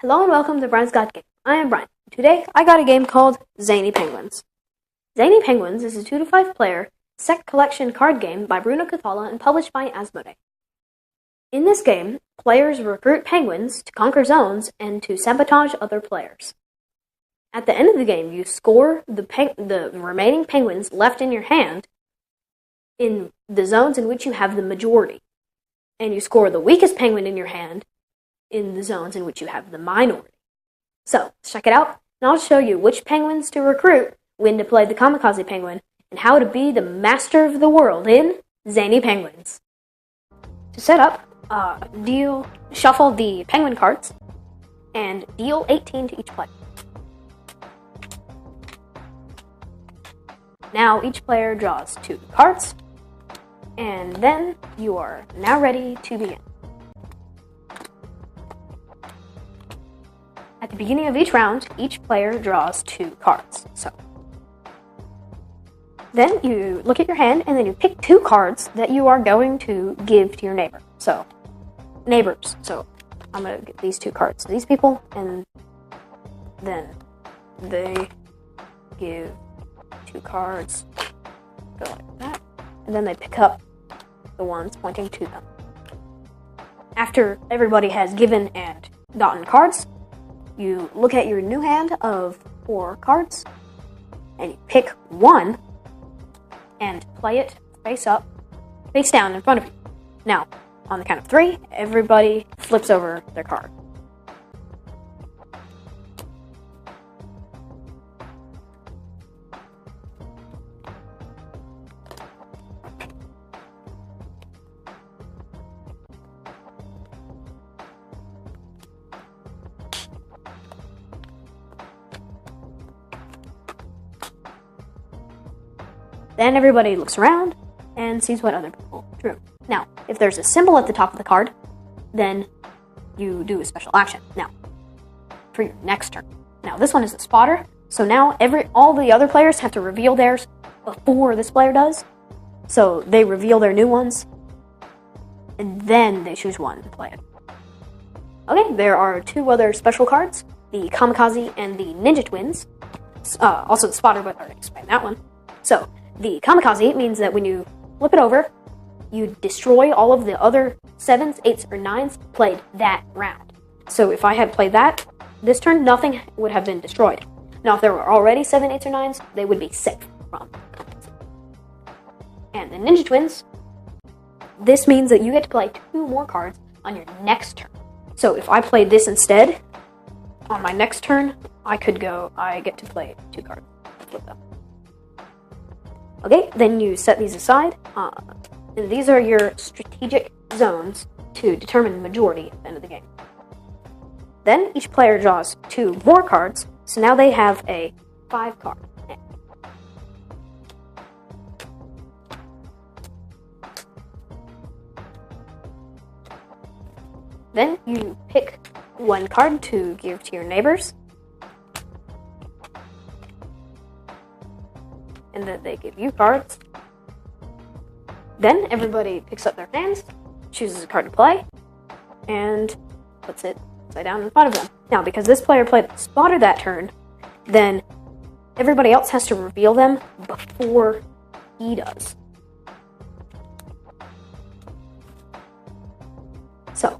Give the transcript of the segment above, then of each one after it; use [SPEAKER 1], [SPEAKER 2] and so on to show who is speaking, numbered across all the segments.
[SPEAKER 1] Hello and welcome to Brian's Got Game. I am Brian. Today I got a game called Zany Penguins. Zany Penguins is a 2 to 5 player set collection card game by Bruno, Cathala and published by Asmodee. In this game, players recruit penguins to conquer zones and to sabotage other players. At the end of the game, you score the remaining penguins left in your hand in the zones in which you have the majority, and you score the weakest penguin in your hand in the zones in which you have the minority. So, check it out, and I'll show you which penguins to recruit, when to play the kamikaze penguin, and how to be the master of the world in Zany Penguins. To set up, shuffle the penguin cards, and deal 18 to each player. Now each player draws 2 cards, and then you are now ready to begin. At the beginning of each round, each player draws 2 cards. So, then you look at your hand, and then you pick 2 cards that you are going to give to your neighbor. So, neighbors. So, I'm going to give these 2 cards to these people, and then they give 2 cards, go like that, and then they pick up the ones pointing to them. After everybody has given and gotten cards, you look at your new hand of 4 cards, and you pick 1, and play it face down in front of you. Now, on the count of 3, everybody flips over their card. Then everybody looks around and sees what other people drew. Now, if there's a symbol at the top of the card, then you do a special action. Now, for your next turn. Now, this one is a spotter, so now all the other players have to reveal theirs before this player does. So they reveal their new ones, and then they choose one to play it. Okay, there are 2 other special cards, the Kamikaze and the Ninja Twins. Also the spotter, but I already explained that one. So, the Kamikaze means that when you flip it over, you destroy all of the other 7s, 8s, or 9s played that round. So if I had played that, this turn, nothing would have been destroyed. Now, if there were already 7, 8s, or 9s, they would be safe from Kamikaze. And the Ninja Twins, this means that you get to play 2 more cards on your next turn. So if I played this instead, on my next turn, I get to play 2 cards. Flip them. Okay, then you set these aside, and these are your strategic zones to determine the majority at the end of the game. Then each player draws 2 more cards, so now they have a 5 card hand. Then you pick 1 card to give to your neighbors, and then they give you cards. Then everybody picks up their hands, chooses a card to play, and puts it upside down in front of them. Now, because this player played a spotter that turn, then everybody else has to reveal them before he does. So,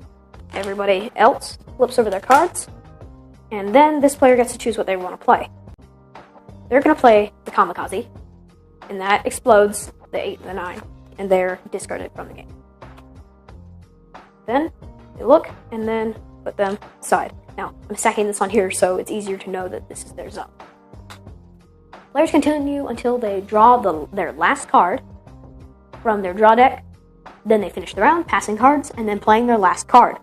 [SPEAKER 1] everybody else flips over their cards, and then this player gets to choose what they want to play. They're going to play the Kamikaze, and that explodes the 8 and the 9, and they're discarded from the game. Then they look, and then put them aside. Now, I'm stacking this on here so it's easier to know that this is their zone. Players continue until they draw their last card from their draw deck. Then they finish the round, passing cards, and then playing their last card.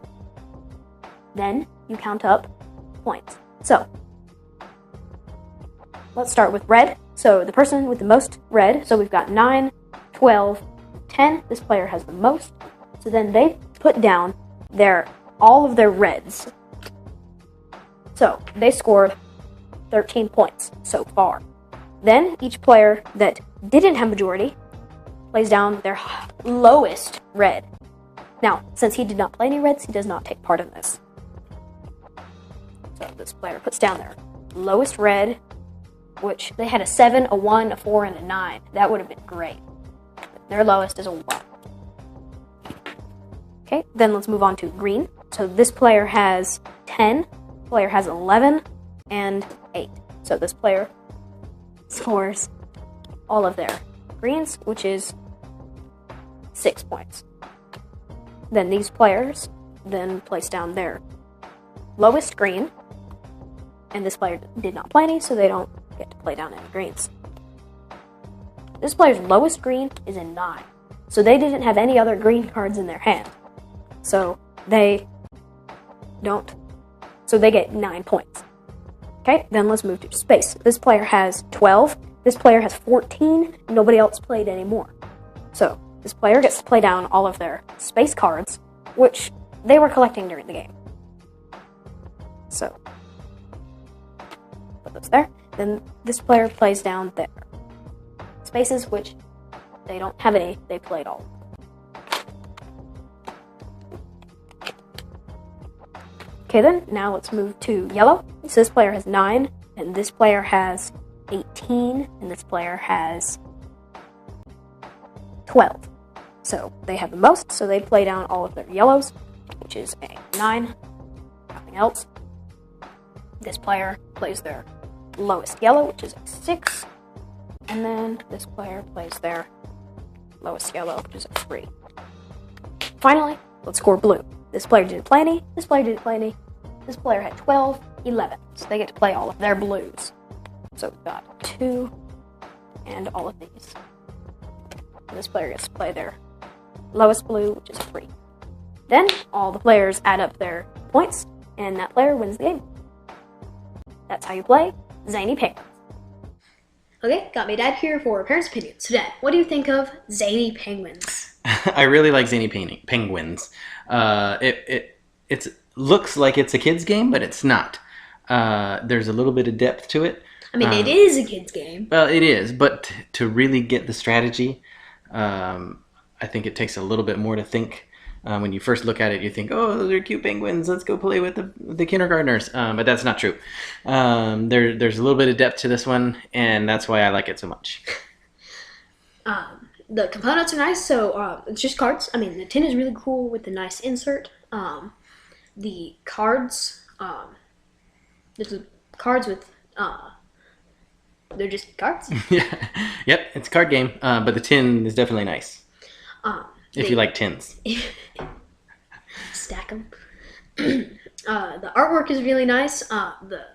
[SPEAKER 1] Then you count up points. So, let's start with red. So the person with the most red, so we've got 9, 12, 10. This player has the most. So then they put down all of their reds. So they scored 13 points so far. Then each player that didn't have majority plays down their lowest red. Now, since he did not play any reds, he does not take part in this. So this player puts down their lowest red, which they had a 7, a 1, a 4, and a 9. That would have been great. Their lowest is a 1. Okay, then let's move on to green. So this player has 10, this player has 11, and 8. So this player scores all of their greens, which is 6 points. Then these players then place down their lowest green, and this player did not play any, so they don't get to play down any greens. This player's lowest green is a 9, so they didn't have any other green cards in their hand. So they get 9 points. Okay, then let's move to space. This player has 12, this player has 14, nobody else played anymore. So this player gets to play down all of their space cards, which they were collecting during the game. So, put those there. Then this player plays down their spaces, which they don't have any, they played all. Okay then, now let's move to yellow. So this player has 9, and this player has 18, and this player has 12. So they have the most, so they play down all of their yellows, which is a 9, nothing else. This player plays their lowest yellow, which is a 6, and then this player plays their lowest yellow, which is a 3. Finally, let's score blue. This player didn't play any, this player didn't play any, this player had 12, 11, so they get to play all of their blues. So we've got 2, and all of these. And this player gets to play their lowest blue, which is 3. Then, all the players add up their points, and that player wins the game. That's how you play Zany Penguins. Okay, got my dad here for parents' opinions. So Dad, what do you think of Zany Penguins?
[SPEAKER 2] I really like Zany Penguins. It looks like it's a kid's game, but it's not. There's a little bit of depth to it.
[SPEAKER 1] I mean, it is a kid's game.
[SPEAKER 2] Well, it is, but to really get the strategy, I think it takes a little bit more to think. When you first look at it, you think, oh, those are cute penguins. Let's go play with the kindergartners. But that's not true. There's a little bit of depth to this one, and that's why I like it so much.
[SPEAKER 1] The components are nice, so it's just cards. I mean, the tin is really cool with the nice insert. The cards, there's cards with, they're just cards.
[SPEAKER 2] Yeah, yep, it's a card game, but the tin is definitely nice. If you like tins.
[SPEAKER 1] Stack them. The artwork is really nice. The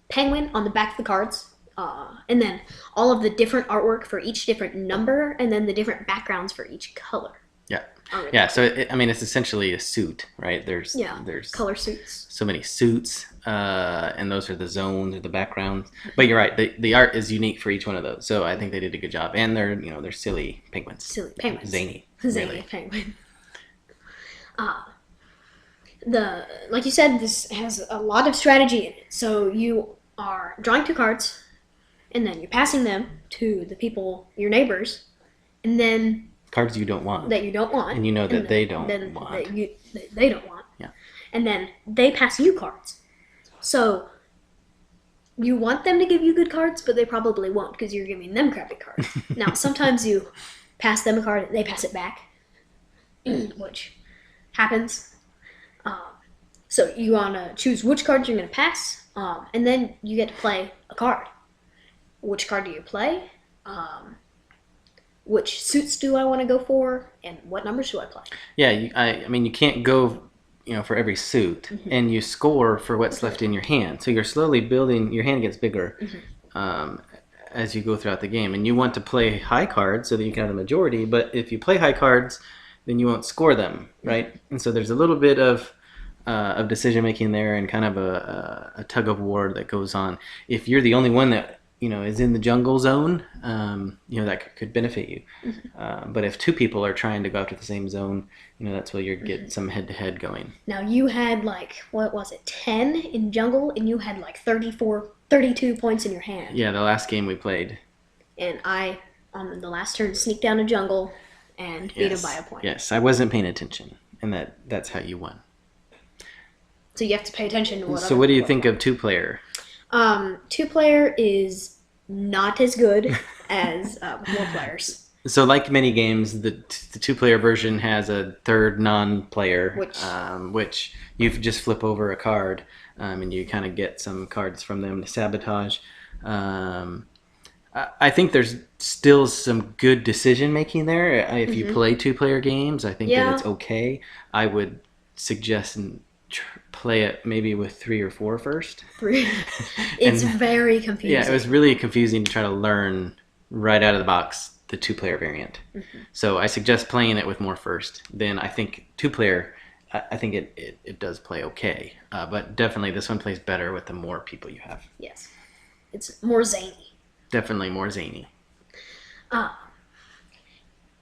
[SPEAKER 1] penguin on the back of the cards. And then all of the different artwork for each different number, and then the different backgrounds for each color.
[SPEAKER 2] Yeah. Yeah, so it's essentially a suit, right? There's
[SPEAKER 1] color suits.
[SPEAKER 2] So many suits, and those are the zones or the backgrounds. But you're right, the art is unique for each one of those. So I think they did a good job, and they're silly penguins.
[SPEAKER 1] Silly penguins.
[SPEAKER 2] Zany.
[SPEAKER 1] Zany
[SPEAKER 2] really.
[SPEAKER 1] penguin. Like you said, this has a lot of strategy in it. So you are drawing 2 cards, and then you're passing them to the people, your neighbors, and then
[SPEAKER 2] cards you don't want.
[SPEAKER 1] That you don't want.
[SPEAKER 2] And you know that they don't want.
[SPEAKER 1] That they don't want.
[SPEAKER 2] Yeah.
[SPEAKER 1] And then they pass you cards. So you want them to give you good cards, but they probably won't because you're giving them crappy cards. Now, sometimes you pass them a card and they pass it back, which happens. So you want to choose which cards you're going to pass, and then you get to play a card. Which card do you play? Which suits do I want to go for, and what numbers do I play? Yeah,
[SPEAKER 2] you can't go, for every suit, and you score for what's left in your hand. So you're slowly building. Your hand gets bigger as you go throughout the game, and you want to play high cards so that you can have the majority. But if you play high cards, then you won't score them, right? And so there's a little bit of decision making there, and kind of a tug of war that goes on. If you're the only one that is in the jungle zone, that could benefit you. But if 2 people are trying to go after the same zone, that's where you get some head-to-head going. Now,
[SPEAKER 1] you had 10 in jungle, and you had 32 points in your hand.
[SPEAKER 2] Yeah, the last game we played.
[SPEAKER 1] And I, on the last turn, sneaked down a jungle and beat him by a point.
[SPEAKER 2] Yes, I wasn't paying attention, and that's how you won.
[SPEAKER 1] So you have to pay attention to what.
[SPEAKER 2] So what do you think of 2-player?
[SPEAKER 1] 2-player is not as good as 4 players.
[SPEAKER 2] So like many games, the 2-player version has a third non-player, which you just flip over a card, and you kind of get some cards from them to sabotage. I think there's still some good decision making there. If you play 2-player games, I think that it's okay. I would suggest play it maybe with 3 or 4 first.
[SPEAKER 1] 3. It's very confusing.
[SPEAKER 2] Yeah, it was really confusing to try to learn right out of the box the 2-player variant. So I suggest playing it with more first. Then I think 2-player, I think it does play okay. But definitely this one plays better with the more people you have.
[SPEAKER 1] Yes. It's more zany.
[SPEAKER 2] Definitely more zany.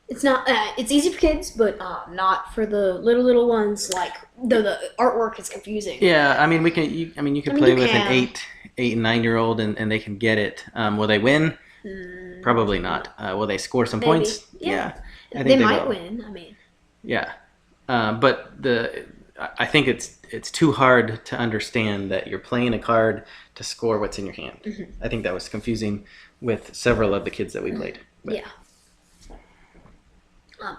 [SPEAKER 1] It's not. It's easy for kids, but not for the little ones. Like the artwork is confusing.
[SPEAKER 2] Yeah, I mean you can play with an 8 and 9-year-old and they can get it. Will they win? Probably not. Will they score some points?
[SPEAKER 1] Yeah.
[SPEAKER 2] I think
[SPEAKER 1] they might win. I mean.
[SPEAKER 2] Yeah, but I think it's too hard to understand that you're playing a card to score what's in your hand. I think that was confusing with several of the kids that we played with.
[SPEAKER 1] Yeah.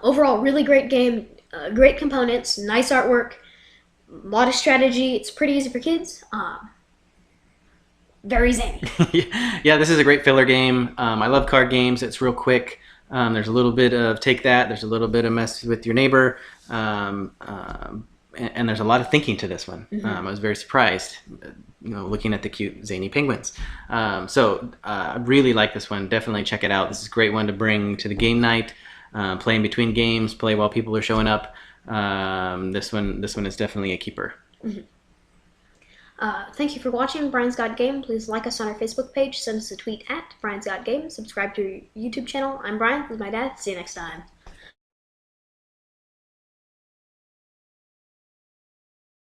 [SPEAKER 1] Overall, really great game. Great components, nice artwork, a lot of strategy. It's pretty easy for kids. Very zany.
[SPEAKER 2] Yeah, this is a great filler game. I love card games. It's real quick. There's a little bit of take that. There's a little bit of mess with your neighbor. And there's a lot of thinking to this one. I was very surprised, looking at the cute zany penguins. So I really like this one. Definitely check it out. This is a great one to bring to the game night. Play in between games, play while people are showing up. This one is definitely a keeper.
[SPEAKER 1] Thank you for watching Brian's Got Game. Please like us on our Facebook page, send us a tweet at Brian's Got Game, subscribe to our YouTube channel. I'm Brian, this is my dad. See you next time.